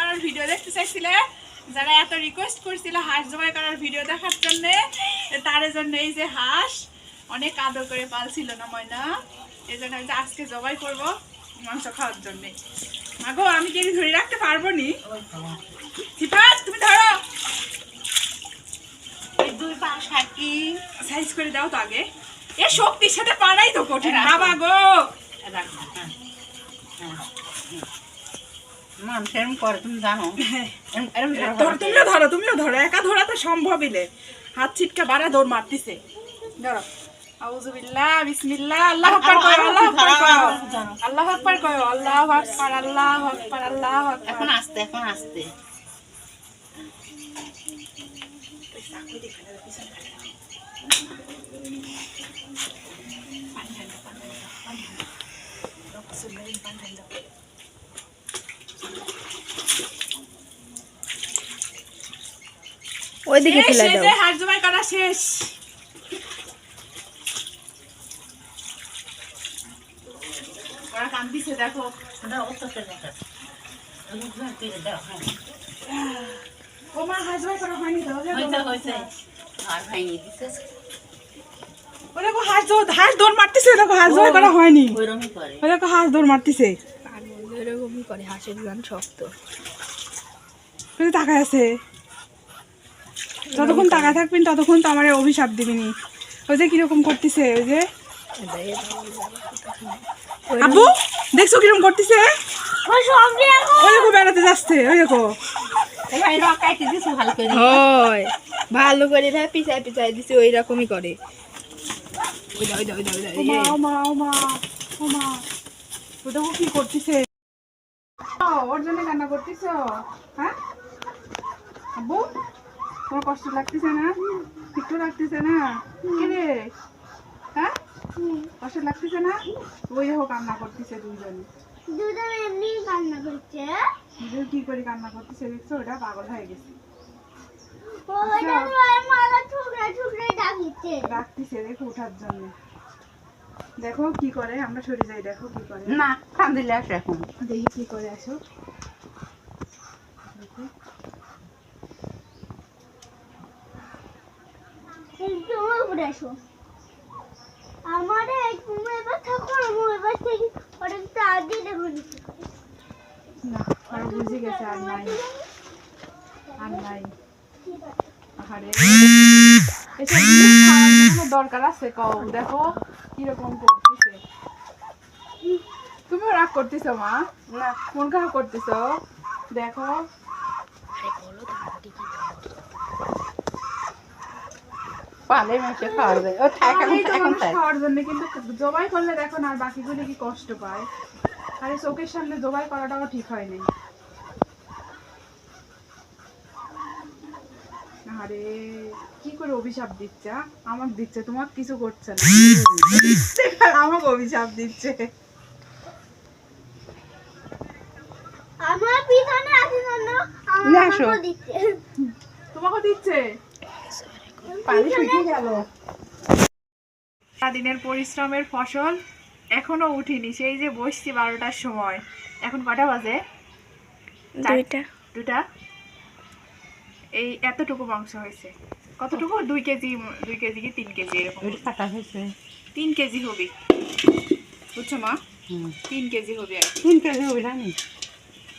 করার ভিডিও দেখতে চাইছিলে, যারা এত রিকোয়েস্ট করছিল হাঁস জবাই করার ভিডিও দেখার জন্য, তার জন্য এই যে হাঁস অনেক আদর করে পালছিল না ময়না, এই জন্য আজকে জবাই করব মাংস খাওয়ার জন্য। মাগো আমি কি ধরে রাখতে পারবো নি? সিফাত তুমি ধরো, দুই পা সাকি সাইজ করে দাও তো আগে। এ শক্তির সাথে পারাই তো কঠিন বাবা গো। তুমিও ধরো, একা ধরা তো সম্ভবই নে। হাত ছিটকা বাড়া দৌড় মারতিছে। ধরো। আউযুবিল্লাহ বিসমিল্লাহ আল্লাহু আকবার কয়ো, আল্লাহু আকবার কয়ো, আল্লাহু আকবার কয়ো, আল্লাহু আকবার, আল্লাহু আকবার, আল্লাহু আকবার। এখন আস্তে ওইদিকে ফেলে দাও। হাঁস জবাই করা শেষ। ওরা কান্দিছে দেখো। ও মা হাঁস জবাই করা হয়নি তো? হয়েছে আর ভাঙিয়ে দিছে। ও দেখো হাঁস দৌড় মারতেছে, দেখো হাঁস জবাই করা হয়নি। ওইরকমই করে। ও দেখো হাঁস দৌড় মারতেছে। এরকমই করে, হাঁসের গান শক্ত। তাকায় আছে, যতক্ষণ তাকায় থাকবেন ততক্ষণ তো আমার অভিশাপ দিবিনি। ওই যে কিরকম করতেছে, ওই যে আব্বু দেখছো কিরকম করতেছে, ওই দেখো বেড়াতে যাচ্ছে, ওই দেখো হয় ভালো করে পিছায় পিছায় দিছে, ওই রকমই করে। ও দেখো কি করতেছে, ওর জন্য কান্না করতেছ? হ্যাঁ আব্বু তোমার কষ্ট লাগতেছে না? একটু লাগতেছে না? কি রে, হ্যাঁ কষ্ট লাগতেছে না? ওই দেখো কান্না করতেছে দুইজনে, এমনি কান্না করছে। কি করে কান্না করতেছে দেখছো? ওটা পাগল হয়ে গেছে, ডাকতেছে দেখো ওঠার জন্য। দেখো কি করে, আমরা সরে যাই, দেখো কি করে। না কান্দিলে আসে এখন। দেখি কি করে, আসো দেখো। না আর বুঝে গেছে, আর নাই আর নাই। আরে এসব জিনিস খাওয়ার কোনো দরকার আছে কও? দেখো কিরকম করতেছে। তুমিও রাগ করতেছো মা? না মন খারাপ করতেছো? দেখো পালে মাসে খাওয়া যায়। ও থাক এখন থাক। খাওয়ার জন্য, কিন্তু জবাই করলে দেখো না আর বাকিগুলো কি কষ্ট পায়। আরে চোখের সামনে জবাই করাটাও ঠিক হয় নাই। আরে কি করে অভিশাপ দিচ্ছে, আমাকে দিচ্ছে, তোমার কিছু করছে না, আমাকে অভিশাপ দিচ্ছে। আমার পিছনে আছে জন্য আমাকে দিচ্ছে, তোমাকে দিচ্ছে। পানি শুকিয়ে গেল। সারাদিনের পরিশ্রমের ফসল এখনো উঠিনি, সেই যে বসছি 12টার সময়, এখন কটা বাজে? 2টা। এই এতটুকু মাংস হয়েছে। কতটুকু? 2 কেজি, 2 কেজি কি 3 কেজি এরকম। কাটা হয়েছে 3 কেজি হবে, বুঝছো মা? 3 কেজি হবে। 3 কেজি হবে না?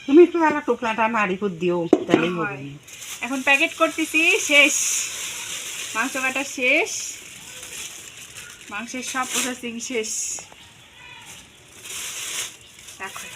তুমি একটু আলা টুকলাটা নাড়ি করে দিও, তাহলেই হবে। এখন প্যাকেট করতেছি, শেষ মাংস কাটা শেষ, মাংসের সব প্রসেসিং শেষ। রাখো।